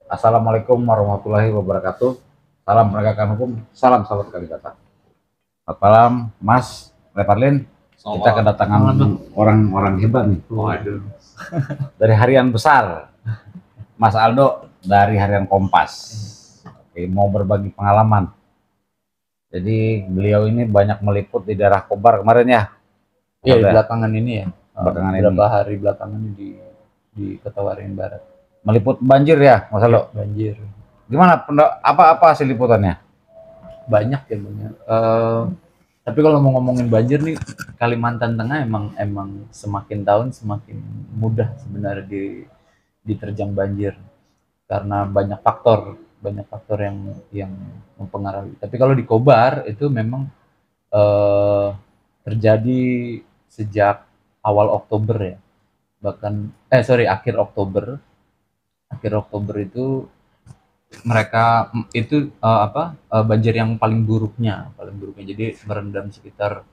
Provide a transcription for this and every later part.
Assalamualaikum warahmatullahi wabarakatuh. Salam penegakan hukum, salam sahabat kalibata. Selamat malam, Mas Reparlin. Kita kedatangan orang-orang hebat nih. Waduh. Dari harian besar, Mas Aldo dari harian Kompas. Oke, mau berbagi pengalaman. Jadi beliau ini banyak meliput di daerah Kobar kemarin ya. Iya, di belakangan ini ya. Belakangan beberapa ini. hari belakangan di Kota Waringin Barat. Meliput banjir ya, Mas Aldo. Banjir. Gimana? Apa hasil liputannya? Banyak ya, Bang ya. Tapi kalau mau ngomongin banjir nih, Kalimantan Tengah emang semakin tahun semakin mudah sebenarnya diterjang banjir karena banyak faktor yang mempengaruhi. Tapi kalau di Kobar itu memang terjadi sejak awal Oktober ya. Bahkan akhir Oktober itu mereka itu banjir yang paling buruknya. Jadi merendam sekitar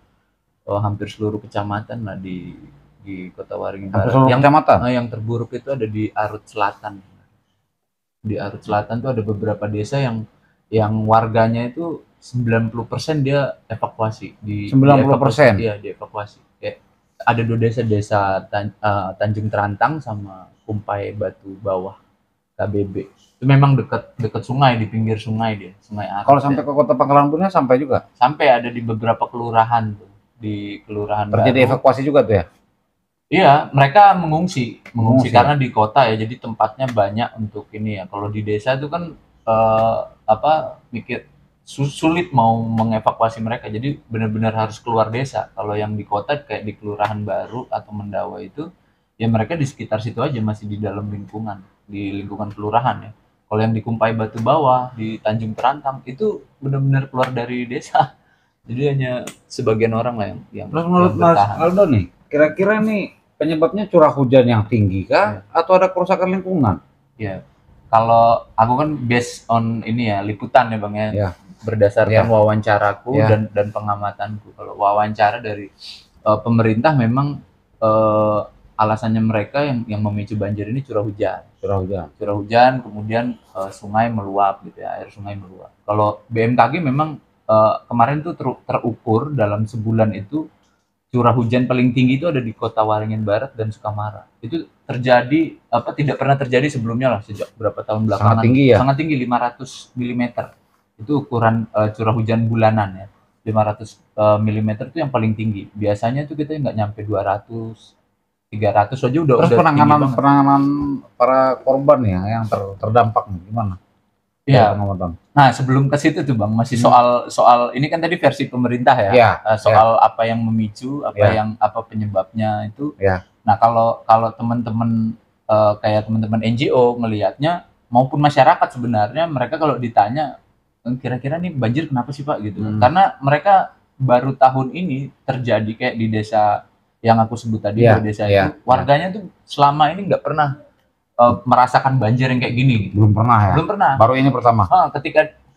hampir seluruh kecamatan lah di Kota Waringin Barat. Yang terburuk itu ada di Arut Selatan. Di Arut Selatan tuh ada beberapa desa yang warganya itu 90% dia evakuasi 90%. Iya, dievakuasi. Kayak ada dua desa Tanjung Terantang sama Kumpai Batu Bawah KBB. Itu memang dekat sungai, di pinggir sungai dia, Sungai Arut. Kalau sampai ke Kota Pangkalan Bun sampai juga? Sampai ada di beberapa kelurahan tuh. Di kelurahan terjadi baru. Evakuasi juga tuh ya? Iya, mereka mengungsi karena di kota ya, jadi tempatnya banyak untuk ini ya. Kalau di desa itu kan sulit mau mengevakuasi mereka, jadi benar-benar harus keluar desa. Kalau yang di kota kayak di kelurahan baru atau Mendawa itu, ya mereka di sekitar situ aja, masih di dalam di lingkungan kelurahan ya. Kalau yang di Kumpai Batu Bawah, di Tanjung Terantang itu benar-benar keluar dari desa. Jadi hanya sebagian orang lah yang menurut Mas Aldo nih, kira-kira nih penyebabnya curah hujan yang tinggi kah atau ada kerusakan lingkungan? Ya, kalau aku kan based on ini ya, liputan ya Bang ya. Berdasarkan wawancaraku dan pengamatanku. Kalau wawancara dari pemerintah memang alasannya mereka yang memicu banjir ini curah hujan, kemudian sungai meluap gitu ya, air sungai meluap. Kalau BMKG memang kemarin tuh terukur dalam sebulan itu curah hujan paling tinggi itu ada di Kota Waringin Barat dan Sukamara. Itu terjadi tidak pernah terjadi sebelumnya lah sejak berapa tahun belakangan. Sangat tinggi 500 mm. Itu ukuran curah hujan bulanan ya. 500 mm itu yang paling tinggi. Biasanya tuh kita nggak nyampe 200, 300 aja udah. Terus penanganan para korban ya yang terdampak gimana? Iya. Nah, sebelum ke situ tuh Bang, masih soal ini kan tadi versi pemerintah ya. Soal apa yang memicu, apa penyebabnya itu. Nah, kalau teman-teman kayak teman-teman NGO melihatnya maupun masyarakat sebenarnya, mereka kalau ditanya kira-kira nih banjir kenapa sih Pak gitu. Karena mereka baru tahun ini terjadi kayak di desa yang aku sebut tadi, desa itu warganya tuh selama ini nggak pernah merasakan banjir yang kayak gini. Belum pernah ya? Belum pernah. Baru ini pertama.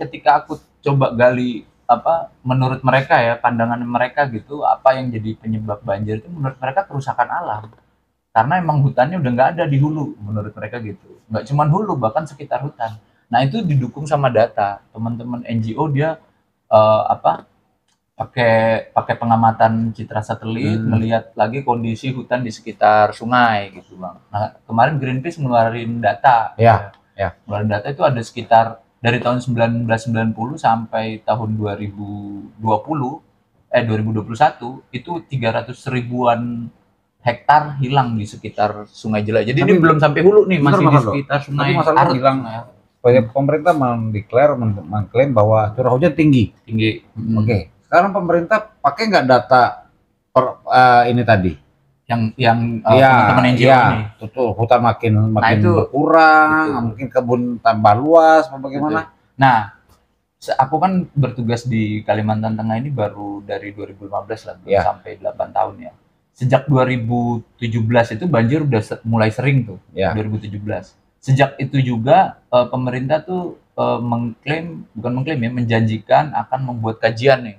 Ketika aku coba gali menurut mereka ya, pandangan mereka gitu, apa yang jadi penyebab banjir itu menurut mereka kerusakan alam. Karena emang hutannya udah nggak ada di hulu, menurut mereka gitu. Nggak cuma hulu, bahkan sekitar hutan. Nah, itu didukung sama data. Teman-teman NGO dia pakai pengamatan citra satelit, melihat lagi kondisi hutan di sekitar sungai gitu Bang. Nah, kemarin Greenpeace ngeluarin data. Ngeluarin data itu ada sekitar dari tahun 1990 sampai tahun 2021 itu 300 ribuan hektar hilang di sekitar Sungai Jelai. Jadi ini belum sampai hulu nih, masih di sekitar Sungai Arut. Pemerintah mengklaim bahwa curah hujan tinggi. Oke. Sekarang pemerintah pakai nggak data ini tadi? Yang teman-teman NGO ini. Betul, hutan makin berkurang, mungkin kebun tambah luas, bagaimana? Nah, aku kan bertugas di Kalimantan Tengah ini baru dari 2015 lah, sampai 8 tahun ya. Sejak 2017 itu banjir udah mulai sering tuh, 2017. Sejak itu juga pemerintah tuh menjanjikan akan membuat kajian nih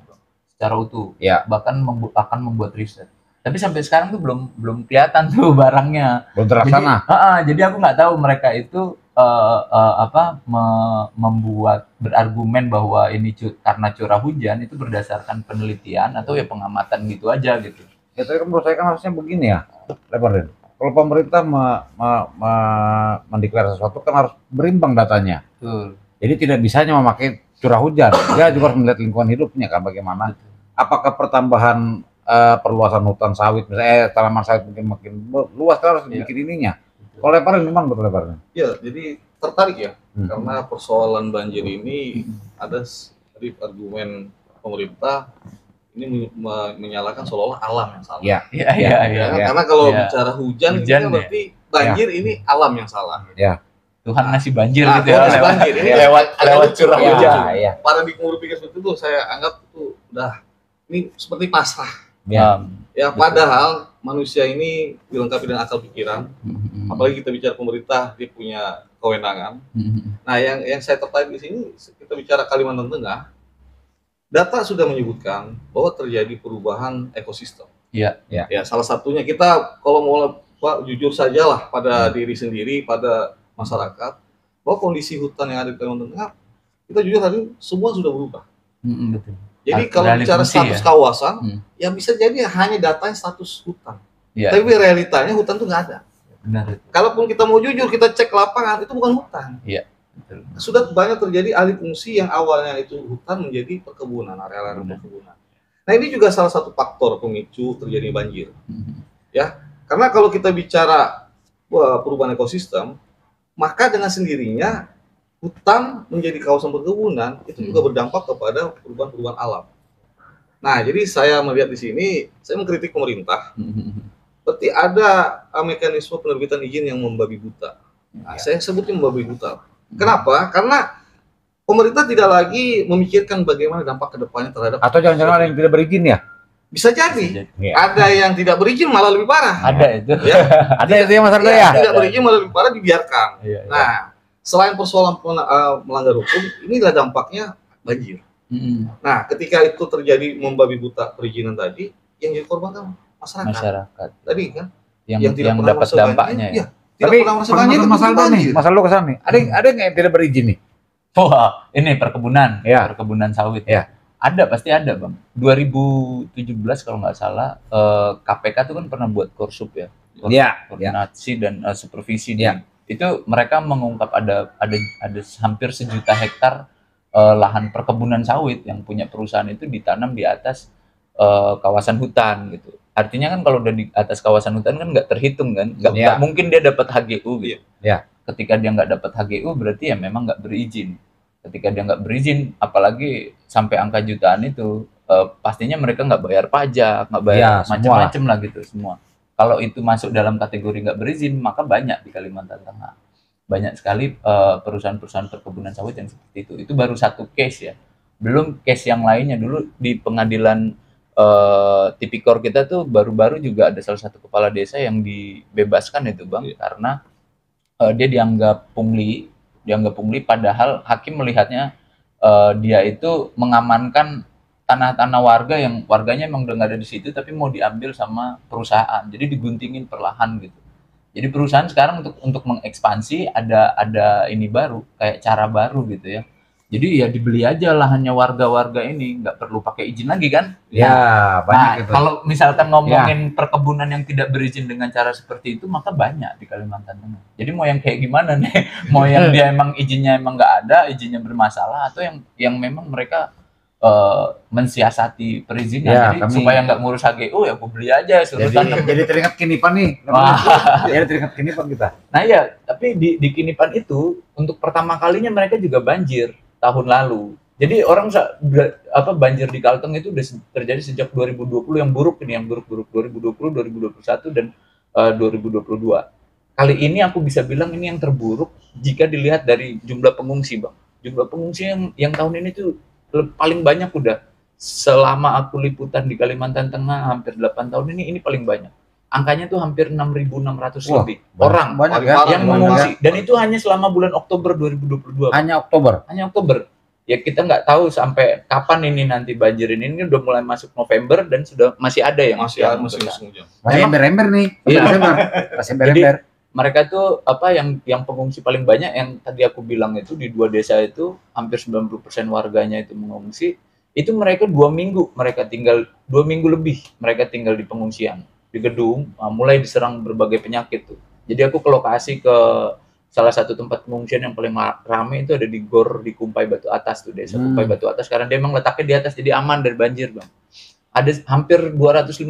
secara utuh, bahkan akan membuat riset. Tapi sampai sekarang tuh belum kelihatan tuh barangnya. Belum terlaksana. Jadi aku nggak tahu mereka itu membuat berargumen bahwa ini karena curah hujan itu berdasarkan penelitian atau ya pengamatan gitu aja gitu. Ya tapi menurut saya kan harusnya begini ya, Lebaran. Kalau pemerintah mendeklarasi sesuatu kan harus berimbang datanya. Betul. Jadi tidak bisa hanya memakai curah hujan, dia juga harus melihat lingkungan hidupnya kan bagaimana. Apakah pertambahan perluasan hutan sawit, misalnya tanaman sawit makin luas kan harus bikin ininya. Kalau Lebaran memang betul Lebaran. Ya, jadi tertarik ya, karena persoalan banjir ini ada sedikit argumen pemerintah ini menyalahkan seolah-olah alam yang salah. Iya. Karena kalau bicara hujan ini kan berarti banjir ini alam yang salah. Ya. Tuhan ngasih banjir gitu ya. Ngasih banjir. Ini lewat curah hujan. Paradigma berpikir seperti itu saya anggap itu udah ini seperti pasrah. Ya padahal manusia ini dilengkapi dengan akal pikiran. Apalagi kita bicara pemerintah, dia punya kewenangan. Nah, yang saya tertarik di sini kita bicara Kalimantan Tengah. Data sudah menyebutkan bahwa terjadi perubahan ekosistem. Ya, salah satunya kita kalau mau jujur sajalah pada diri sendiri, pada masyarakat, bahwa kondisi hutan yang ada di Kalimantan Tengah, kita jujur hari ini semua sudah berubah. Betul. Jadi kalau bicara status kawasan, ya bisa jadi hanya datanya status hutan. Tapi realitanya hutan itu nggak ada. Benar. Kalaupun kita mau jujur, kita cek lapangan, itu bukan hutan. Iya. Betul. Sudah banyak terjadi alih fungsi yang awalnya itu hutan menjadi perkebunan, area perkebunan. Nah ini juga salah satu faktor pemicu terjadi banjir. Ya, karena kalau kita bicara perubahan ekosistem, maka dengan sendirinya hutan menjadi kawasan perkebunan itu juga berdampak kepada perubahan-perubahan alam. Nah, jadi saya melihat di sini, saya mengkritik pemerintah. Berarti ada mekanisme penerbitan izin yang membabi buta. Nah, saya sebutnya membabi buta. Kenapa? Karena pemerintah tidak lagi memikirkan bagaimana dampak kedepannya terhadap. Atau jangan-jangan ada yang tidak berizin ya? Bisa jadi. Ada yang tidak berizin malah lebih parah. Ada itu. Ya. Ada itu ya Mas Ardo ya? Tidak berizin malah lebih parah dibiarkan. Nah, selain persoalan melanggar hukum, inilah dampaknya banjir. Nah, ketika itu terjadi membabi buta perizinan tadi, yang jadi korban kan masyarakat. Tadi kan yang dapat dampaknya ya. Tapi Mas Aldo kesana nih. Ada nggak yang tidak berizin nih? Wah, ini perkebunan, perkebunan sawit. Ya. Ada, pasti ada Bang. 2017 kalau nggak salah, KPK itu kan pernah buat korsup ya. Koordinasi dan supervisi. Itu mereka mengungkap ada hampir 1 juta hektar lahan perkebunan sawit yang punya perusahaan itu ditanam di atas kawasan hutan gitu. Artinya kan kalau udah di atas kawasan hutan kan nggak terhitung kan, nggak mungkin dia dapat HGU gitu. Ketika dia nggak dapat HGU berarti ya memang nggak berizin. Ketika dia nggak berizin, apalagi sampai angka jutaan itu, pastinya mereka nggak bayar pajak, nggak bayar macam-macam lah gitu semua. Kalau itu masuk dalam kategori nggak berizin, maka banyak di Kalimantan Tengah. Banyak sekali perusahaan-perusahaan perkebunan sawit yang seperti itu. Itu baru satu case ya. Belum case yang lainnya. Dulu di pengadilan tipikor kita tuh baru-baru juga ada salah satu kepala desa yang dibebaskan itu Bang, karena dia dianggap pungli padahal hakim melihatnya dia itu mengamankan tanah-tanah warga yang warganya emang udah nggak ada di situ tapi mau diambil sama perusahaan, jadi diguntingin perlahan gitu. Jadi perusahaan sekarang untuk mengekspansi ada ini baru, kayak cara baru gitu ya. Jadi ya dibeli aja lahannya warga-warga ini, nggak perlu pakai izin lagi kan? Ya, banyak gitu. Kalau misalkan ngomongin perkebunan yang tidak berizin dengan cara seperti itu, maka banyak di Kalimantan Tengah. Jadi mau yang kayak gimana nih? Mau yang dia emang izinnya emang nggak ada, izinnya bermasalah, atau yang memang mereka mensiasati perizinan, jadi supaya nggak ngurus HGU ya gue beli aja suruh tanam. Jadi teringat Kinipan nih. Jadi teringat Kinipan kita. Nah ya, tapi di Kinipan itu untuk pertama kalinya mereka juga banjir tahun lalu. Jadi orang banjir di Kalteng itu udah terjadi sejak 2020 yang buruk 2020, 2021 dan 2022. Kali ini aku bisa bilang ini yang terburuk jika dilihat dari jumlah pengungsi, Bang. Jumlah pengungsi yang tahun ini tuh paling banyak udah selama aku liputan di Kalimantan Tengah hampir 8 tahun ini paling banyak. Angkanya tuh hampir 6.600 lebih orang banyak yang mengungsi. Dan itu hanya selama bulan Oktober 2022. Hanya Oktober. Ya kita nggak tahu sampai kapan ini nanti banjir ini udah mulai masuk November dan sudah masih ada yang masih ember-ember nih. Masih ember-ember. mereka tuh apa yang pengungsi paling banyak yang tadi aku bilang itu di 2 desa itu hampir 90% warganya itu mengungsi. Itu mereka 2 minggu mereka tinggal 2 minggu lebih mereka tinggal di pengungsian di gedung, mulai diserang berbagai penyakit tuh. Jadi aku ke lokasi ke salah satu tempat pengungsian yang paling ramai itu ada di Gor di Kumpai Batu Atas tuh, desa Kumpai Batu Atas, karena dia emang letaknya di atas jadi aman dari banjir, Bang. Ada hampir 255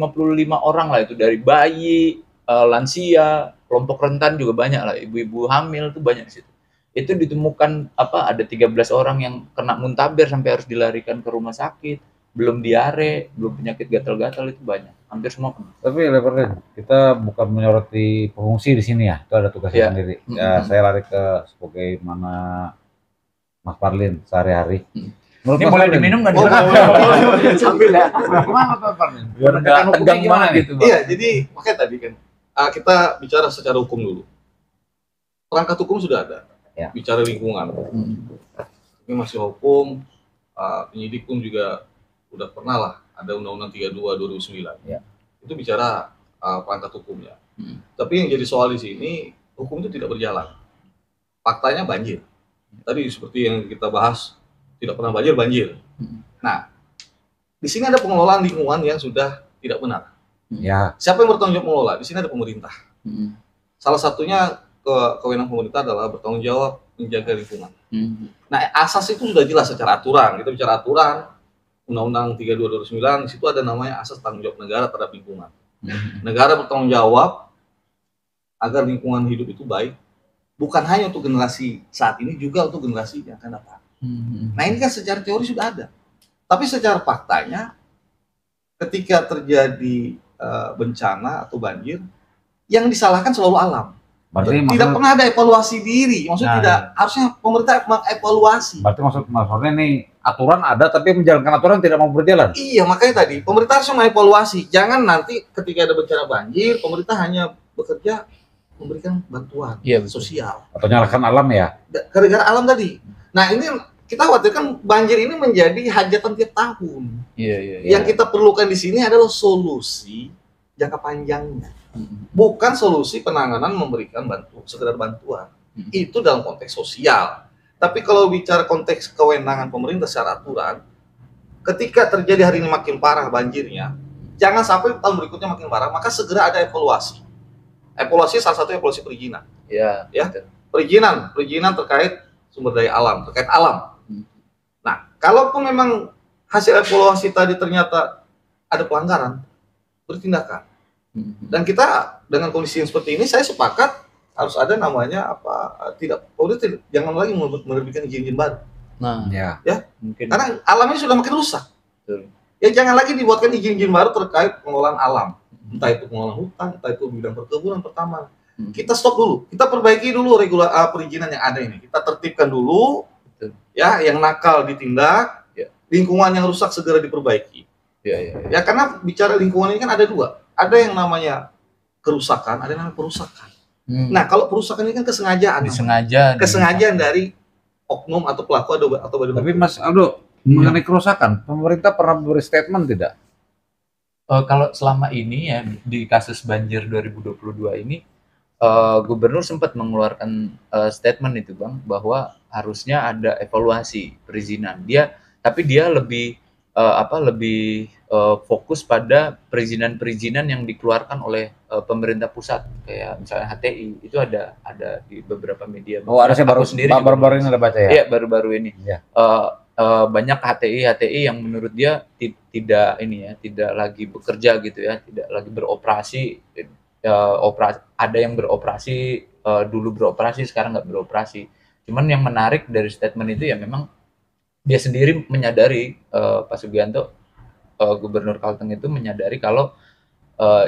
orang lah itu, dari bayi, lansia, kelompok rentan juga banyak lah, ibu-ibu hamil tuh banyak di situ. Itu ditemukan apa ada 13 orang yang kena muntaber sampai harus dilarikan ke rumah sakit, belum diare, belum penyakit gatal-gatal, itu banyak. Hampir semua kena. Tapi Leopardin, kita bukan menyoroti pengungsi di sini ya, itu ada tugasnya sendiri. Ya, saya lari ke sebagaimana Mas Parlin sehari-hari. Ini boleh diminum nggak? Sambil ya. Gimana Pak Parlin? Biar nggak tegang banget gitu, Bang. Iya, jadi makanya tadi kan kita bicara secara hukum dulu. Perangkat hukum sudah ada. Ya. Bicara lingkungan. Ini masih hukum. Penyidik pun juga udah pernah lah ada Undang-Undang 32 2009. Ya. Itu bicara perangkat hukumnya. Tapi yang jadi soal di sini, hukum itu tidak berjalan. Faktanya banjir. Tadi seperti yang kita bahas, tidak pernah banjir. Nah, di sini ada pengelolaan lingkungan yang sudah tidak benar. Ya. Siapa yang bertanggung jawab mengelola? Di sini ada pemerintah. Salah satunya kewenangan pemerintah adalah bertanggung jawab menjaga lingkungan. Nah, asas itu sudah jelas secara aturan. Kita bicara aturan, Undang-Undang 32 2009, di situ ada namanya asas tanggung jawab negara terhadap lingkungan. Negara bertanggung jawab agar lingkungan hidup itu baik, bukan hanya untuk generasi saat ini, juga untuk generasi yang akan datang. Nah, ini kan secara teori sudah ada. Tapi secara faktanya, ketika terjadi bencana atau banjir, yang disalahkan selalu alam. Berarti tidak pernah ada evaluasi diri. Maksudnya harusnya pemerintah mengevaluasi. Berarti maksudnya nih aturan ada tapi menjalankan aturan tidak mau berjalan. Iya, makanya tadi pemerintah harus mengevaluasi. Jangan nanti ketika ada bencana banjir, pemerintah hanya bekerja memberikan bantuan sosial. Atau nyalakan alam ya. Gara-gara alam tadi. Nah, ini kita khawatirkan banjir ini menjadi hajatan tiap tahun. Yang kita perlukan di sini adalah solusi jangka panjangnya. Bukan solusi penanganan memberikan sekedar bantuan. Itu dalam konteks sosial. Tapi kalau bicara konteks kewenangan pemerintah secara aturan, ketika terjadi hari ini makin parah banjirnya, jangan sampai tahun berikutnya makin parah, maka segera ada evaluasi. Evaluasi salah satu evaluasi perizinan. Ya. Perizinan terkait sumber daya alam, terkait alam. Nah, kalaupun memang hasil evaluasi tadi ternyata ada pelanggaran, bertindakan. Dan kita dengan kondisi yang seperti ini, saya sepakat harus ada namanya jangan lagi menerbitkan izin baru. Nah, ya, mungkin. Karena alamnya sudah makin rusak. Ya, jangan lagi dibuatkan izin baru terkait pengelolaan alam, entah itu pengelolaan hutan, entah itu bidang perkebunan pertama. Kita stop dulu, kita perbaiki dulu perizinan yang ada ini, kita tertibkan dulu. Ya, yang nakal ditindak, lingkungan yang rusak segera diperbaiki. Ya, karena bicara lingkungan ini kan ada dua. Ada yang namanya kerusakan, ada yang namanya perusakan. Nah, kalau perusakan ini kan kesengajaan dari oknum atau pelaku atau badan. Tapi Mas Aldo, mengenai kerusakan, pemerintah pernah memberi statement tidak? Kalau selama ini ya di kasus banjir 2022 ini, gubernur sempat mengeluarkan statement itu, Bang, bahwa harusnya ada evaluasi perizinan. Tapi dia lebih fokus pada perizinan-perizinan yang dikeluarkan oleh pemerintah pusat, kayak misalnya HTI, itu ada di beberapa media. Harusnya baru-baru ini ada baca ya? Iya, baru-baru ini. Ya. Banyak HTI yang menurut dia tidak lagi bekerja gitu ya, tidak lagi beroperasi. Ada yang beroperasi dulu beroperasi, sekarang nggak beroperasi. Cuman yang menarik dari statement itu ya memang dia sendiri menyadari, Pak Sugianto, Gubernur Kalteng itu menyadari kalau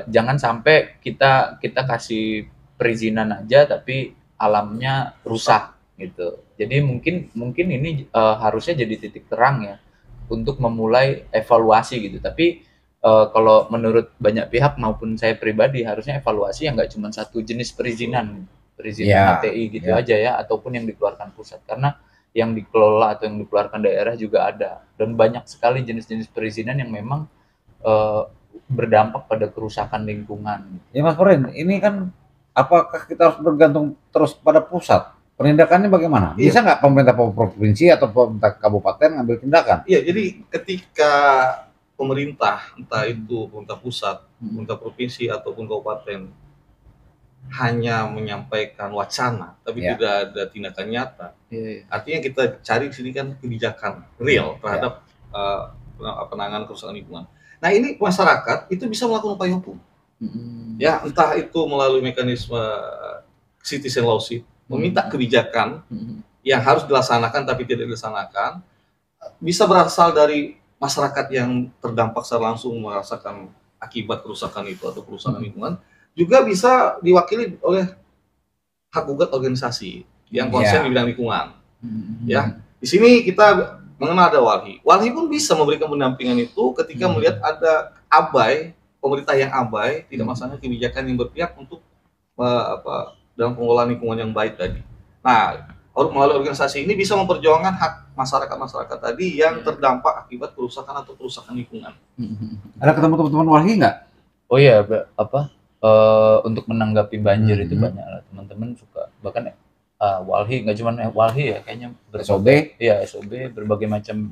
jangan sampai kita kasih perizinan aja tapi alamnya rusak gitu. Jadi mungkin ini harusnya jadi titik terang ya untuk memulai evaluasi gitu. Tapi kalau menurut banyak pihak maupun saya pribadi, harusnya evaluasi yang nggak cuma satu jenis perizinan HTI gitu aja ya, ataupun yang dikeluarkan pusat, karena yang dikelola atau yang dikeluarkan daerah juga ada, dan banyak sekali jenis-jenis perizinan yang memang berdampak pada kerusakan lingkungan. Ya Mas Porin, ini kan apakah kita harus bergantung terus pada pusat? Penindakannya bagaimana? Bisa nggak pemerintah provinsi atau pemerintah kabupaten ngambil tindakan? Iya, jadi ketika pemerintah, entah itu pemerintah pusat, pemerintah provinsi ataupun kabupaten, hanya menyampaikan wacana, tapi tidak ada tindakan nyata. Artinya kita cari di sini kan kebijakan real terhadap penanganan kerusakan lingkungan. Nah, ini masyarakat itu bisa melakukan upaya hukum. Ya, entah itu melalui mekanisme citizen lawsuit, meminta kebijakan yang harus dilaksanakan tapi tidak dilaksanakan, bisa berasal dari masyarakat yang terdampak secara langsung merasakan akibat kerusakan itu atau kerusakan lingkungan, juga bisa diwakili oleh hak gugat organisasi yang konsen di bidang lingkungan. Ya, di sini kita mengenal ada walhi. Walhi pun bisa memberikan pendampingan itu ketika melihat ada pemerintah yang abai, tidak melaksanakan kebijakan yang berpihak untuk dalam pengelolaan lingkungan yang baik tadi. Nah, melalui organisasi ini bisa memperjuangkan hak masyarakat tadi yang terdampak akibat kerusakan atau kerusakan lingkungan. Ada ketemu teman-teman walhi nggak? Oh iya, untuk menanggapi banjir itu banyak lah teman-teman suka, bahkan walhi, nggak cuma walhi ya, kayaknya SOB, SOB, berbagai macam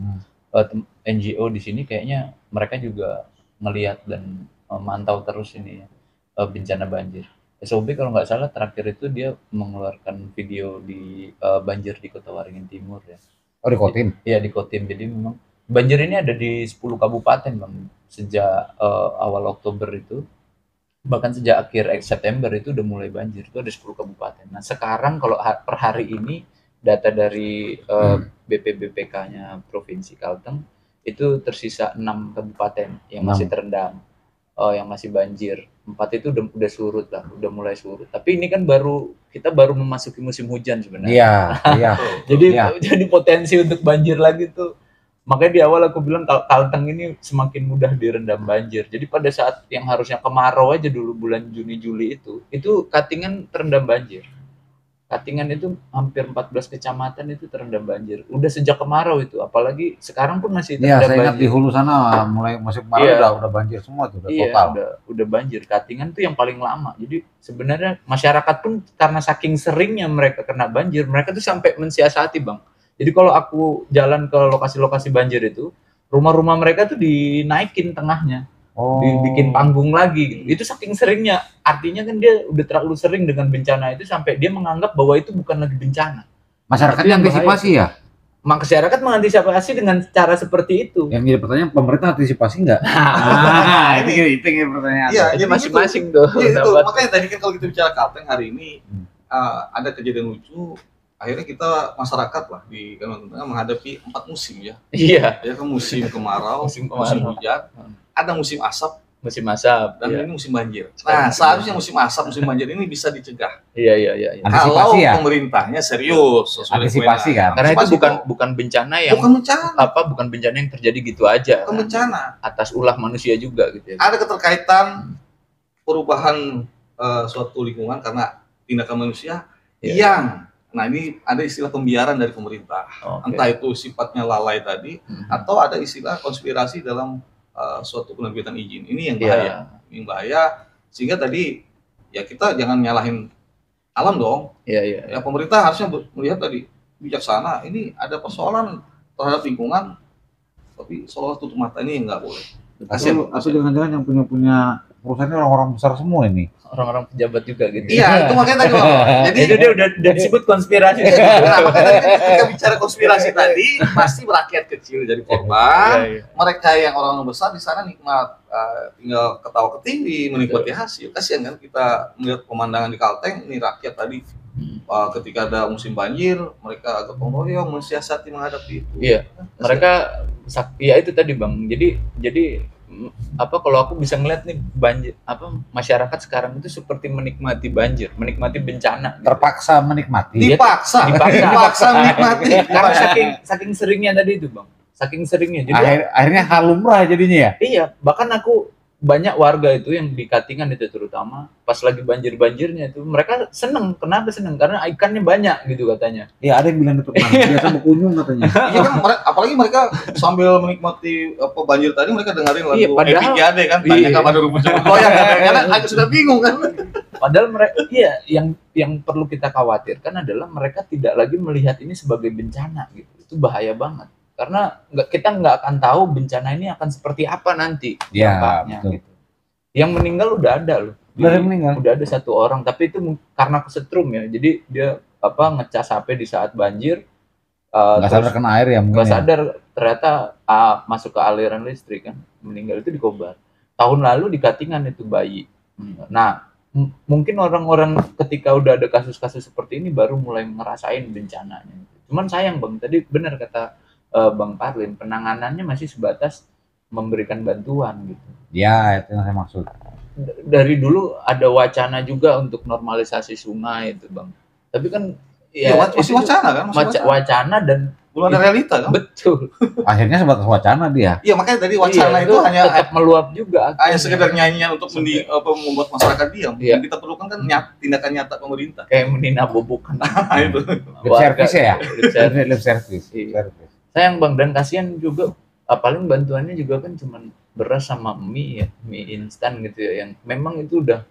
NGO di sini kayaknya mereka juga ngelihat dan mantau terus ini bencana banjir. SOB kalau nggak salah terakhir itu dia mengeluarkan video di banjir di Kota Waringin Timur ya. Oh, di Kotim? Iya, di Kotim. Jadi memang banjir ini ada di 10 kabupaten Bang, sejak awal Oktober itu. Bahkan sejak akhir September itu udah mulai banjir, itu ada 10 kabupaten. Nah sekarang kalau per hari ini data dari BPBPK-nya Provinsi Kalteng itu tersisa 6 kabupaten yang masih terendam, yang masih banjir. 4 itu udah surut lah, udah mulai surut. Tapi ini kan kita baru memasuki musim hujan sebenarnya. Iya. Jadi potensi untuk banjir lagi tuh. Makanya di awal aku bilang Kalteng ini semakin mudah direndam banjir. Jadi pada saat yang harusnya kemarau aja dulu bulan Juni Juli itu Katingan terendam banjir. Katingan itu hampir 14 kecamatan itu terendam banjir. Udah sejak kemarau itu, apalagi sekarang pun masih terendam banjir. Iya, saya ingat di hulu sana mulai musim kemarau udah banjir semua tuh, udah total. Udah banjir. Katingan tuh yang paling lama. Jadi sebenarnya masyarakat pun karena saking seringnya mereka kena banjir, mereka tuh sampai mensiasati, Bang. Jadi kalau aku jalan ke lokasi-lokasi banjir itu, rumah-rumah mereka tuh dinaikin tengahnya. Dibikin panggung lagi gitu. Itu saking seringnya, artinya kan dia udah terlalu sering dengan bencana itu sampai dia menganggap bahwa itu bukan lagi bencana. Masyarakatnya antisipasi ya? Masyarakat mengantisipasi dengan cara seperti itu. Yang jadi pertanyaan, pemerintah antisipasi nggak? Itu pertanyaan. Iya, jadi masing-masing tuh. Iya, itu. Makanya tadi kan kalau kita bicara Kalteng hari ini ada kejadian lucu. Akhirnya kita masyarakat lah di Kalimantan Tengah menghadapi 4 musim ya. Iya. Ya kan musim kemarau, musim hujan, ada musim asap, dan ini musim banjir. Nah, seharusnya musim asap, musim banjir ini bisa dicegah. Iya. Kalau pemerintahnya serius, antisipasi kan. Karena itu bukan bencana yang bukan bencana yang terjadi gitu aja. Bukan bencana. Atas ulah manusia juga gitu ya. Ada keterkaitan perubahan suatu lingkungan karena tindakan manusia yang ini ada istilah pembiaran dari pemerintah. Entah itu sifatnya lalai tadi atau ada istilah konspirasi dalam suatu penerbitan izin. Ini yang bahaya. Yang bahaya sehingga tadi ya kita jangan nyalahin alam dong. Ya pemerintah harusnya melihat tadi bijaksana. Ini ada persoalan terhadap lingkungan, tapi seolah tutup mata ini nggak boleh. Atau jangan-jangan yang punya perusahaannya orang-orang besar semua ini. Orang-orang pejabat juga gitu. Iya, itu makanya tadi. Jadi itu dia udah disebut konspirasi. Nah, makanya tadi ketika bicara konspirasi tadi, pasti rakyat kecil jadi korban. Mereka yang orang besar di sana nikmat, tinggal ketawa ketinggi menikmati hasil. Kasihan kan kita melihat pemandangan di Kalteng, ini rakyat tadi ketika ada musim banjir, mereka gotong royong mensiasati menghadapi itu. Iya. Mereka itu tadi Bang. Jadi kalau aku bisa ngeliat nih banjir masyarakat sekarang itu seperti menikmati banjir, menikmati bencana. Terpaksa menikmati. Dipaksa menikmati. Karena saking seringnya tadi itu Bang. Saking seringnya. Jadi akhirnya hal lumrah jadinya ya. Iya, bahkan aku banyak warga itu yang di Katingan itu terutama pas lagi banjir-banjirnya itu mereka seneng. Kenapa seneng? Karena ikannya banyak gitu katanya. Iya, ada yang bilang itu biasa berkunjung katanya. Iya kan, apalagi mereka sambil menikmati banjir tadi mereka dengerin lagu padahal, Epic Jade kan, tanya kapan rumput goyang kan, karena agak sudah bingung kan. Padahal mereka yang perlu kita khawatirkan adalah mereka tidak lagi melihat ini sebagai bencana gitu. Itu bahaya banget. Karena kita nggak akan tahu bencana ini akan seperti apa nanti dampaknya. Gitu. Yang meninggal udah ada loh. Udah ada 1 orang, tapi itu karena kesetrum ya. Jadi dia ngecas HP di saat banjir. Nggak sadar kena air ya mungkin. Nggak sadar ternyata masuk ke aliran listrik kan. Meninggal itu di Kobar. Tahun lalu di Katingan itu bayi. Nah mungkin orang-orang ketika udah ada kasus-kasus seperti ini baru mulai ngerasain bencananya. Cuman sayang Bang, tadi benar kata Bang Parlin, penanganannya masih sebatas memberikan bantuan gitu. Ya, itu yang saya maksud. Dari dulu ada wacana juga untuk normalisasi sungai itu Bang. Tapi kan ya masih wacana kan? Wacana dan belum ada realita kan? Betul. Akhirnya sebatas wacana dia. Iya, makanya tadi wacana itu hanya tetap meluap juga. Hanya sekedar nyanyian untuk membuat masyarakat diam. Yang kita perlukan kan tindakan nyata pemerintah. Kayak menina bobokan. Itu. Lip service ya? Lip service. Sayang Bang, dan kasihan juga paling bantuannya juga kan cuman beras sama mie ya, mie instan gitu ya, yang memang itu udah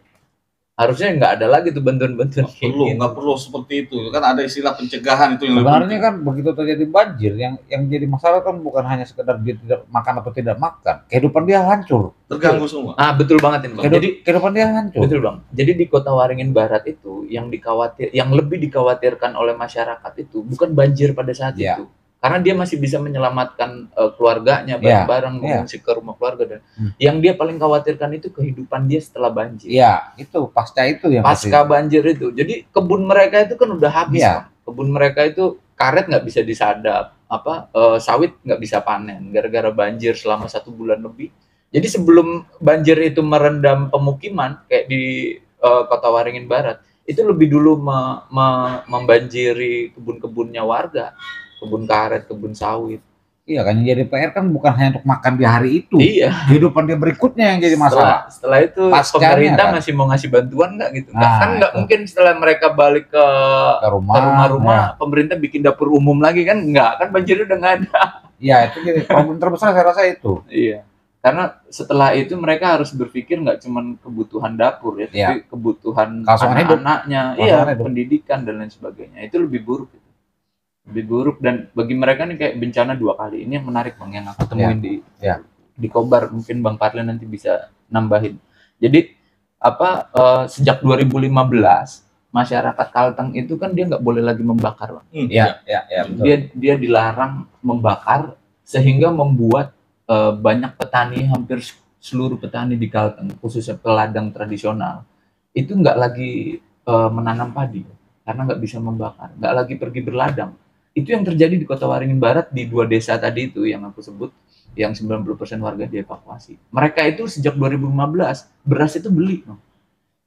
harusnya nggak ada lagi tuh bantuan-bantuan nggak perlu seperti itu kan, ada istilah pencegahan itu yang sebenarnya kan begitu terjadi banjir yang jadi masalah kan bukan hanya sekedar dia tidak makan atau tidak makan, kehidupan dia hancur, terganggu semua. Betul banget ini Bang. Jadi kehidupan dia hancur. Betul Bang. Jadi di Kota Waringin Barat itu yang lebih dikhawatirkan oleh masyarakat itu bukan banjir pada saat itu. Karena dia masih bisa menyelamatkan keluarganya bareng-bareng mengungsi ke rumah keluarga, dan yang dia paling khawatirkan itu kehidupan dia setelah banjir. Iya, itu pasca banjir itu. Jadi kebun mereka itu kan udah habis. Kebun mereka itu karet nggak bisa disadap, sawit nggak bisa panen gara-gara banjir selama 1 bulan lebih. Jadi sebelum banjir itu merendam pemukiman kayak di Kota Waringin Barat, itu lebih dulu membanjiri kebun-kebunnya warga. Kebun karet, kebun sawit. Iya kan, yang jadi PR kan bukan hanya untuk makan di hari itu. Iya. Kehidupan dia berikutnya yang jadi masalah. Setelah itu pemerintah masih mau ngasih bantuan nggak gitu? Kan nggak mungkin setelah mereka balik ke rumah-rumah, pemerintah bikin dapur umum lagi kan? Nggak, kan banjir udah nggak ada. Iya, itu jadi problem terbesar saya rasa itu. Iya. Karena setelah itu mereka harus berpikir nggak cuma kebutuhan dapur ya, tapi kebutuhan anak-anaknya, pendidikan dan lain sebagainya. Itu lebih buruk. Dan bagi mereka nih kayak bencana 2 kali. Ini yang menarik Bang, yang aku temuin di Kobar, mungkin Bang Parlin nanti bisa nambahin. Jadi sejak 2015 masyarakat Kalteng itu kan dia nggak boleh lagi membakar Bang. Dia dilarang membakar, sehingga membuat banyak petani, hampir seluruh petani di Kalteng, khususnya peladang tradisional, itu nggak lagi menanam padi karena nggak bisa membakar, nggak lagi pergi berladang. Itu yang terjadi di Kota Waringin Barat, di 2 desa tadi itu yang aku sebut, yang 90% warga dievakuasi. Mereka itu sejak 2015 beras itu beli.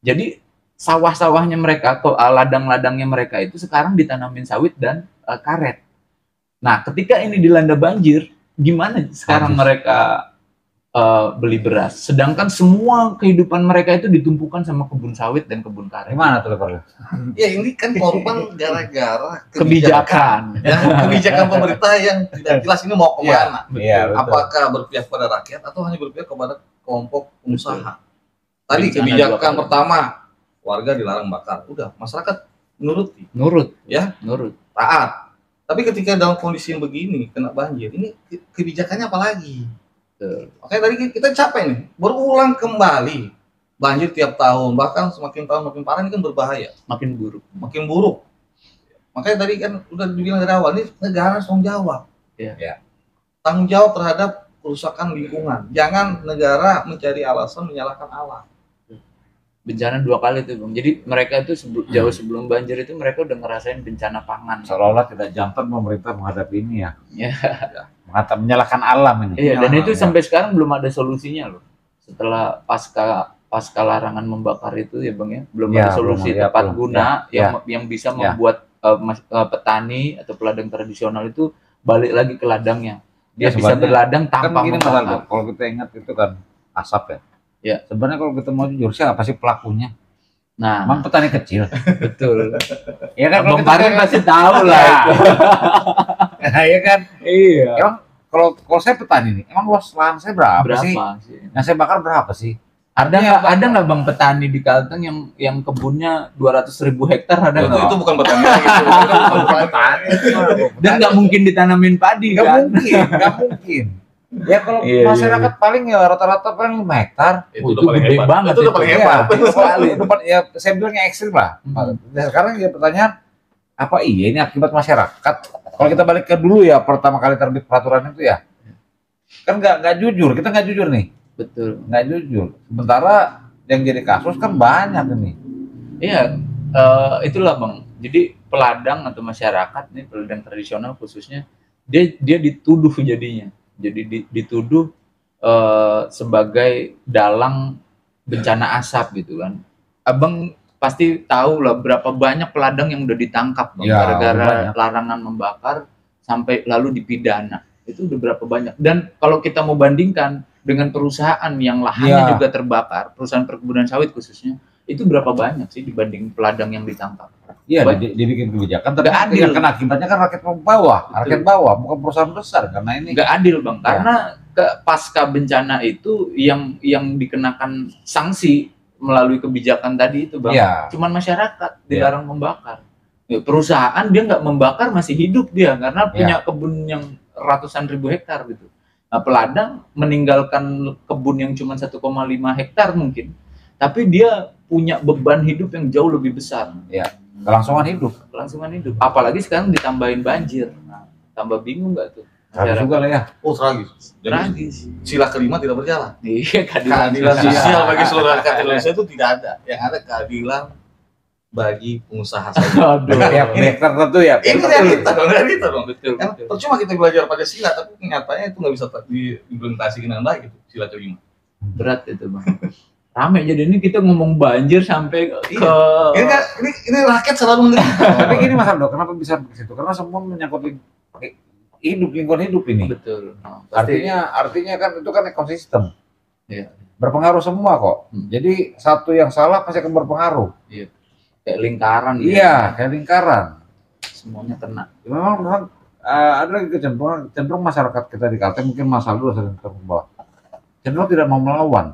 Jadi sawah-sawahnya mereka atau ladang-ladangnya mereka itu sekarang ditanamin sawit dan karet. Nah, ketika ini dilanda banjir, gimana sekarang mereka beli beras? Sedangkan semua kehidupan mereka itu ditumpukan sama kebun sawit dan kebun karet. Gimana tuh Pak? Ya ini kan korban gara-gara kebijakan pemerintah yang tidak jelas ini mau kemana. Iya, apakah berpihak pada rakyat atau hanya berpihak kepada kelompok pengusaha? Tadi kebijakan pertama, warga dilarang bakar. Udah, masyarakat nurut, taat. Tapi ketika dalam kondisi yang begini, kena banjir, ini kebijakannya apa lagi? Oke, tadi kita capek nih, berulang kembali banjir tiap tahun, bahkan semakin tahun makin parah, ini kan berbahaya, makin buruk. Makanya tadi kan udah dibilang dari awal, ini negara harus tanggung jawab, tanggung jawab terhadap kerusakan lingkungan. Jangan negara mencari alasan menyalahkan alam. Bencana 2 kali tuh Bang. Jadi mereka itu jauh sebelum banjir itu mereka udah ngerasain bencana pangan. Seolah-olah tidak jantan pemerintah menghadapi ini ya. Menyalahkan alam ini. Iya, dan itu sampai sekarang belum ada solusinya loh. Setelah pasca larangan membakar itu ya Bang ya, belum ada solusi tepat guna yang bisa membuat petani atau peladang tradisional itu balik lagi ke ladangnya. Dia bisa berladang tanpa membakar. Kalau kita ingat itu kan asap ya. Ya. Sebenarnya kalau kita mau jujur, siapa sih pelakunya? Nah, Emang petani kecil. betul. Ya kan Bang Parmin pasti tahu lah itu. Ya kan? Iya. Emang kalau saya petani nih, emang luas lahan saya berapa sih? Yang saya bakar berapa sih? Ada nggak Bang petani di Kalteng yang kebunnya 200.000 hektar, ada nggak? Itu bukan petani lagi, itu bukan petani. Dan nggak mungkin ditanamin padi kan? Nggak mungkin. Ya kalau masyarakat paling ya rata-rata paling 5 hektar. Itu gede banget. Itu udah paling hebat. Ya, saya bilangnya ekstrim lah. Nah, sekarang ya pertanyaan, apa iya ini akibat masyarakat? Kalau kita balik ke dulu ya, pertama kali terbit peraturan itu ya, kan nggak jujur, kita nggak jujur nih. Betul. Nggak jujur. Sementara yang jadi kasus kan banyak ini. Iya, itulah Bang. Jadi peladang atau masyarakat nih, peladang tradisional khususnya, dia dituduh jadinya. Jadi dituduh sebagai dalang bencana asap gitu kan. Abang pasti tahu lah berapa banyak peladang yang udah ditangkap Bang, gara-gara larangan membakar sampai lalu dipidana. Itu udah berapa banyak. Dan kalau kita mau bandingkan dengan perusahaan yang lahannya juga terbakar, perusahaan perkebunan sawit khususnya, itu berapa banyak sih dibanding peladang yang ditangkap? Iya, dibikin kebijakan, tapi yang kena akibatnya kan rakyat bawah, bukan perusahaan besar, karena ini nggak adil Bang, karena pasca bencana itu yang dikenakan sanksi melalui kebijakan tadi itu Bang, cuman masyarakat dilarang membakar. Perusahaan dia nggak membakar masih hidup dia karena punya kebun yang ratusan ribu hektar gitu. Nah, peladang meninggalkan kebun yang cuma 1,5 hektar mungkin, tapi dia punya beban hidup yang jauh lebih besar. Kelangsungan hidup. Apalagi sekarang ditambahin banjir. Nah, tambah bingung nggak tuh? Tragis juga lah ya. Oh, tragis. Tragis. Sila kelima tidak berjalan. Iya, keadilan sosial bagi seluruh rakyat Indonesia itu tidak ada. Yang ada keadilan bagi pengusaha saja. Pihak tertentu ya. Ini realita dong. Betul. Percuma kita belajar Pancasila, tapi kenyataannya itu nggak bisa diimplementasikan dengan baik itu sila kelima. Berat itu Bang. Rame jadi ini kita ngomong banjir sampai ke ini rakyat selalu menderita. Tapi gini Mas Aldo, kenapa bisa ke situ? Karena semua menyangkut lingkungan hidup ini. Betul. Artinya kan itu kan ekosistem. Iya. Berpengaruh semua kok. Jadi satu yang salah pasti akan berpengaruh. Iya. Kayak lingkaran. Iya, kayak lingkaran. Semuanya kena. Memang ada lagi cenderung masyarakat kita di Kalteng, mungkin Mas Aldo sering terbawa. Cenderung tidak mau melawan.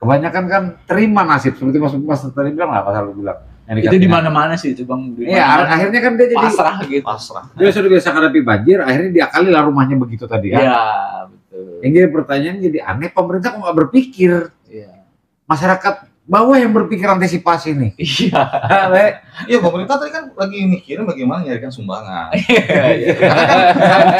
Kebanyakan kan terima nasib seperti Mas tadi bilang lah, Mas Aldo bilang. Itu di mana-mana sih itu Bang. Iya, akhirnya kan dia jadi pasrah gitu. Dia sudah biasa hadapi banjir, akhirnya diakali lah rumahnya begitu tadi kan. Iya, betul. Yang jadi pertanyaan jadi aneh, pemerintah kok nggak berpikir? Iya. Masyarakat bawah yang berpikir antisipasi nih. Iya. Iya, pemerintah tadi kan lagi mikirin bagaimana nyarikan sumbangan. Iya.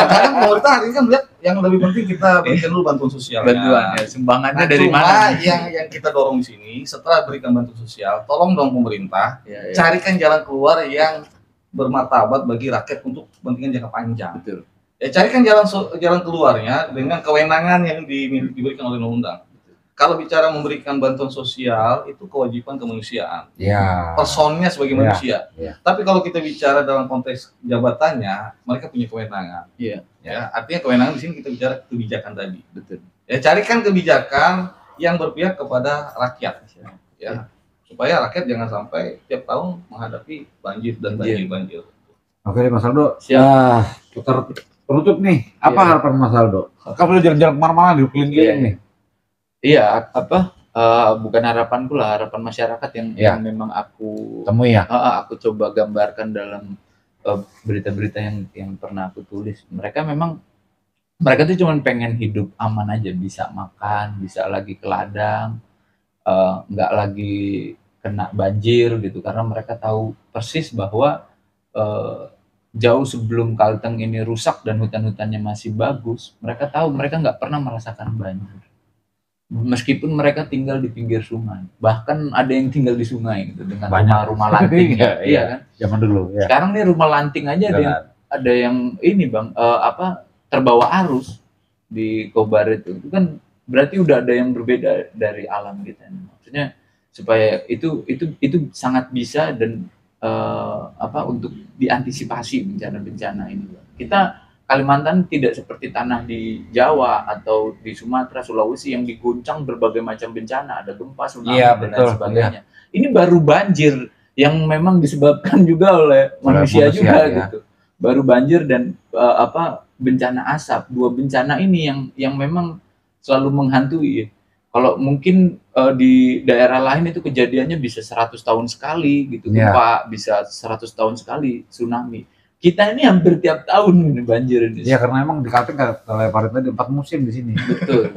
Karena pemerintah hari ini kan melihat yang lebih penting kita berikan dulu bantuan sosial. Bantuan ya, sumbangannya dari mana? Yang kita dorong di sini setelah berikan bantuan sosial, tolong dong pemerintah carikan jalan keluar yang bermartabat bagi rakyat untuk kepentingan jangka panjang. Betul. Ya carikan jalan keluarnya dengan kewenangan yang diberikan oleh undang-undang. Kalau bicara memberikan bantuan sosial itu kewajiban kemanusiaan. Personnya sebagai manusia. Tapi kalau kita bicara dalam konteks jabatannya, mereka punya kewenangan. Ya, artinya kewenangan di sini kita bicara kebijakan tadi. Betul. Ya, carikan kebijakan yang berpihak kepada rakyat. Ya, supaya rakyat jangan sampai tiap tahun menghadapi banjir dan banjir. Oke deh Mas Aldo. Penutup nih. Apa harapan Mas Aldo? Kamu udah jalan-jalan kemana-mana di keliling-keliling nih. Iya, bukan harapanku lah, harapan masyarakat yang memang aku temui ya. Aku coba gambarkan dalam berita-berita yang pernah aku tulis. Mereka tuh cuma pengen hidup aman aja, bisa makan, bisa lagi ke ladang, nggak lagi kena banjir gitu. Karena mereka tahu persis bahwa jauh sebelum Kalteng ini rusak dan hutan-hutannya masih bagus, mereka tahu mereka nggak pernah merasakan banjir. Meskipun mereka tinggal di pinggir sungai, bahkan ada yang tinggal di sungai gitu dengan rumah lanting iya kan. Zaman dulu. Ya. Sekarang nih rumah lanting aja ada yang ini Bang terbawa arus di Kobar itu kan berarti udah ada yang berbeda dari alam kita. Maksudnya supaya itu sangat bisa dan untuk diantisipasi bencana-bencana ini. Kita Kalimantan tidak seperti tanah di Jawa atau di Sumatera, Sulawesi yang diguncang berbagai macam bencana, ada gempa, tsunami, dan lain sebagainya. Ini baru banjir yang memang disebabkan juga oleh manusia juga gitu. Baru banjir dan bencana asap. Dua bencana ini yang memang selalu menghantui. Kalau mungkin di daerah lain itu kejadiannya bisa 100 tahun sekali gitu, gempa bisa 100 tahun sekali, tsunami. Kita ini hampir tiap tahun ini banjir ini. Ya karena emang di Kalteng kalau Pak tadi 4 musim di sini. Betul.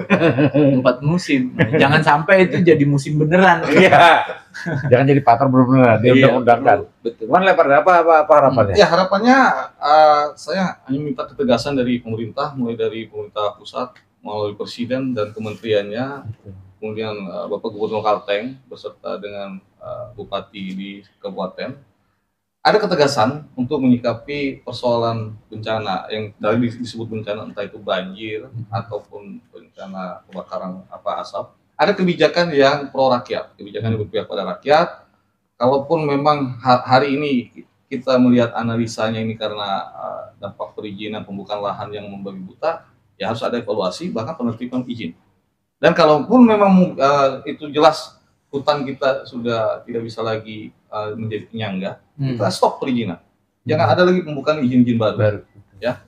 4 musim. Jangan sampai itu jadi musim beneran. Iya. Jangan jadi patar bener-bener. Dia undang-undangkan. Betul. Cuman Lepar apa harapannya? Ya harapannya saya hanya minta ketegasan dari pemerintah, mulai dari pemerintah pusat, melalui presiden dan kementeriannya, kemudian Bapak Gubernur Kalteng beserta dengan bupati di kabupaten. Ada ketegasan untuk menyikapi persoalan bencana yang tadi disebut bencana, entah itu banjir ataupun bencana kebakaran asap. Ada kebijakan yang pro rakyat, kebijakan yang berpihak pada rakyat. Kalaupun memang hari ini kita melihat analisanya ini karena dampak perizinan pembukaan lahan yang membabi buta, ya harus ada evaluasi bahkan penertiban izin. Dan kalaupun memang itu jelas hutan kita sudah tidak bisa lagi menjadi penyangga, kita stop perizinan. Jangan ada lagi pembukaan izin-izin baru. Ya.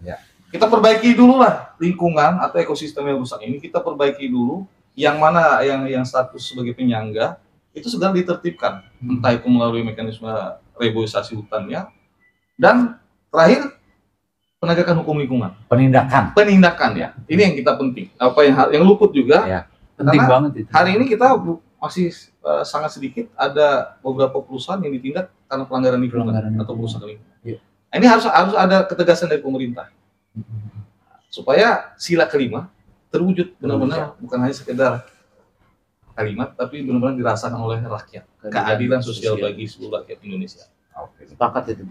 Kita perbaiki dulu lah lingkungan atau ekosistem yang rusak ini, kita perbaiki dulu. Yang mana yang status sebagai penyangga itu segera ditertibkan, entah itu melalui mekanisme reboisasi hutannya, dan terakhir penegakan hukum lingkungan. Penindakan ya. Ini yang kita penting. Apa yang luput juga. Penting banget itu. Hari ini kita masih sangat sedikit ada beberapa perusahaan yang ditindak karena pelanggaran lingkungan atau perusahaan lingkungan. Ini harus ada ketegasan dari pemerintah supaya sila kelima terwujud benar-benar, bukan hanya sekedar kalimat, tapi benar-benar dirasakan oleh rakyat. Keadilan sosial bagi seluruh rakyat Indonesia. Sepakat itu.